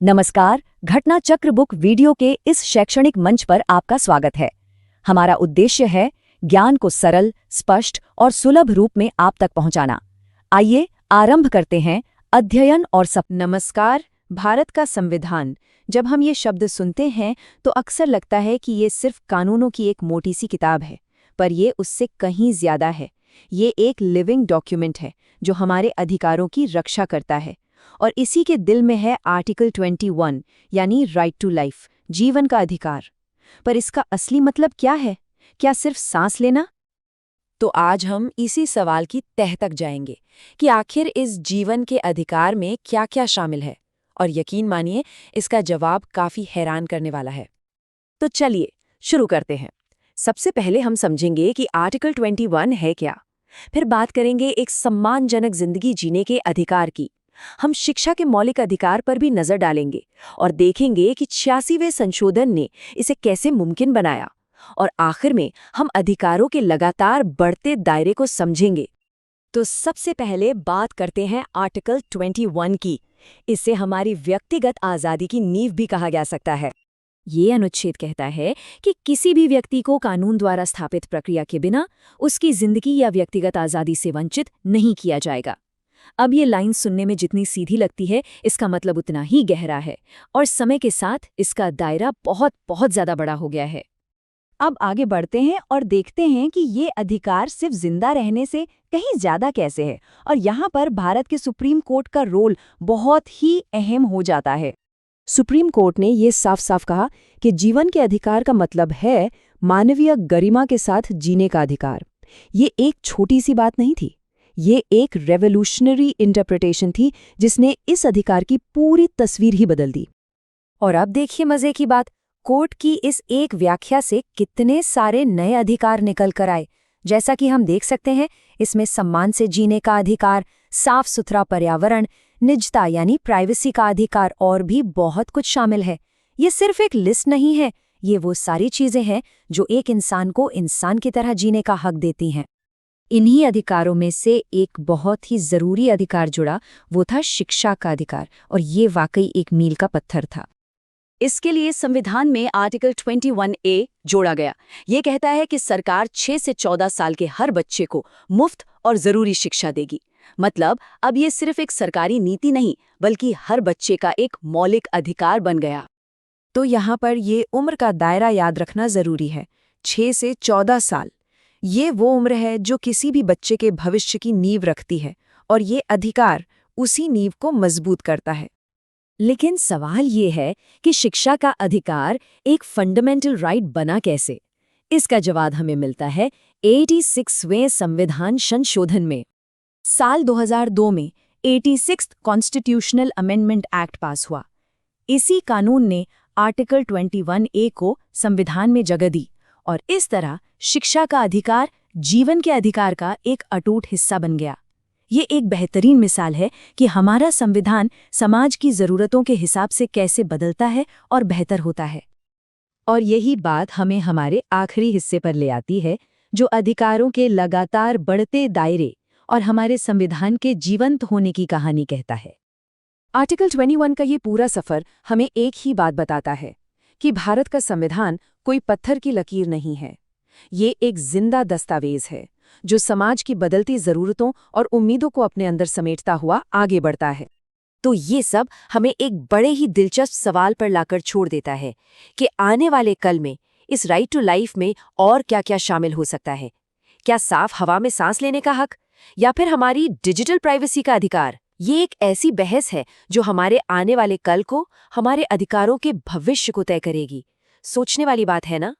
नमस्कार, घटना चक्र बुक वीडियो के इस शैक्षणिक मंच पर आपका स्वागत है। हमारा उद्देश्य है ज्ञान को सरल, स्पष्ट और सुलभ रूप में आप तक पहुंचाना। आइए आरंभ करते हैं अध्ययन और नमस्कार। भारत का संविधान, जब हम ये शब्द सुनते हैं तो अक्सर लगता है कि ये सिर्फ कानूनों की एक मोटी सी किताब है, पर ये उससे कहीं ज्यादा है। ये एक लिविंग डॉक्यूमेंट है जो हमारे अधिकारों की रक्षा करता है, और इसी के दिल में है आर्टिकल 21 यानी राइट टू लाइफ, जीवन का अधिकार। पर इसका असली मतलब क्या है? क्या सिर्फ सांस लेना? तो आज हम इसी सवाल की तह तक जाएंगे कि आखिर इस जीवन के अधिकार में क्या-क्या शामिल है, और यकीन मानिए इसका जवाब काफी हैरान करने वाला है। तो चलिए शुरू करते हैं। सबसे पहले हम समझेंगे कि आर्टिकल 21 है क्या। फिर बात करेंगे एक सम्मानजनक जिंदगी जीने के अधिकार की। हम शिक्षा के मौलिक अधिकार पर भी नजर डालेंगे और देखेंगे कि 86वें संशोधन ने इसे कैसे मुमकिन बनाया। और आखिर में हम अधिकारों के लगातार बढ़ते दायरे को समझेंगे। तो सबसे पहले बात करते हैं आर्टिकल 21 की। इसे हमारी व्यक्तिगत आज़ादी की नींव भी कहा जा सकता है। ये अनुच्छेद कहता है कि किसी भी व्यक्ति को कानून द्वारा स्थापित प्रक्रिया के बिना उसकी जिंदगी या व्यक्तिगत आज़ादी से वंचित नहीं किया जाएगा। अब ये लाइन सुनने में जितनी सीधी लगती है, इसका मतलब उतना ही गहरा है, और समय के साथ इसका दायरा बहुत बहुत ज़्यादा बड़ा हो गया है। अब आगे बढ़ते हैं और देखते हैं कि ये अधिकार सिर्फ जिंदा रहने से कहीं ज़्यादा कैसे है, और यहाँ पर भारत के सुप्रीम कोर्ट का रोल बहुत ही अहम हो जाता है। सुप्रीम कोर्ट ने ये साफ साफ कहा कि जीवन के अधिकार का मतलब है मानवीय गरिमा के साथ जीने का अधिकार। ये एक छोटी सी बात नहीं थी, ये एक रेवोल्यूशनरी इंटरप्रिटेशन थी जिसने इस अधिकार की पूरी तस्वीर ही बदल दी। और अब देखिए मजे की बात, कोर्ट की इस एक व्याख्या से कितने सारे नए अधिकार निकल कर आए। जैसा कि हम देख सकते हैं, इसमें सम्मान से जीने का अधिकार, साफ सुथरा पर्यावरण, निजता यानी प्राइवेसी का अधिकार और भी बहुत कुछ शामिल है। ये सिर्फ एक लिस्ट नहीं है, ये वो सारी चीजें हैं जो एक इंसान को इंसान की तरह जीने का हक देती हैं। इन्हीं अधिकारों में से एक बहुत ही जरूरी अधिकार जुड़ा, वो था शिक्षा का अधिकार, और ये वाकई एक मील का पत्थर था। इसके लिए संविधान में आर्टिकल 21A जोड़ा गया। ये कहता है कि सरकार 6 से 14 साल के हर बच्चे को मुफ्त और जरूरी शिक्षा देगी। मतलब अब ये सिर्फ एक सरकारी नीति नहीं, बल्कि हर बच्चे का एक मौलिक अधिकार बन गया। तो यहाँ पर ये उम्र का दायरा याद रखना जरूरी है, 6 से 14 साल। ये वो उम्र है जो किसी भी बच्चे के भविष्य की नींव रखती है, और ये अधिकार उसी नींव को मजबूत करता है। लेकिन सवाल ये है कि शिक्षा का अधिकार एक फंडामेंटल राइट बना कैसे? इसका जवाब हमें मिलता है 86वें संविधान संशोधन में। साल 2002 में 86th कॉन्स्टिट्यूशनल अमेंडमेंट एक्ट पास हुआ। इसी कानून ने आर्टिकल 21A को संविधान में जगह दी, और इस तरह शिक्षा का अधिकार जीवन के अधिकार का एक अटूट हिस्सा बन गया। ये एक बेहतरीन मिसाल है कि हमारा संविधान समाज की ज़रूरतों के हिसाब से कैसे बदलता है और बेहतर होता है। और यही बात हमें हमारे आखिरी हिस्से पर ले आती है, जो अधिकारों के लगातार बढ़ते दायरे और हमारे संविधान के जीवंत होने की कहानी कहता है। आर्टिकल 21 का ये पूरा सफ़र हमें एक ही बात बताता है कि भारत का संविधान कोई पत्थर की लकीर नहीं है। ये एक जिंदा दस्तावेज है जो समाज की बदलती ज़रूरतों और उम्मीदों को अपने अंदर समेटता हुआ आगे बढ़ता है। तो ये सब हमें एक बड़े ही दिलचस्प सवाल पर लाकर छोड़ देता है कि आने वाले कल में इस राइट टू लाइफ में और क्या-क्या शामिल हो सकता है। क्या साफ हवा में सांस लेने का हक, या फिर हमारी डिजिटल प्राइवेसी का अधिकार? ये एक ऐसी बहस है जो हमारे आने वाले कल को, हमारे अधिकारों के भविष्य को तय करेगी। सोचने वाली बात है ना?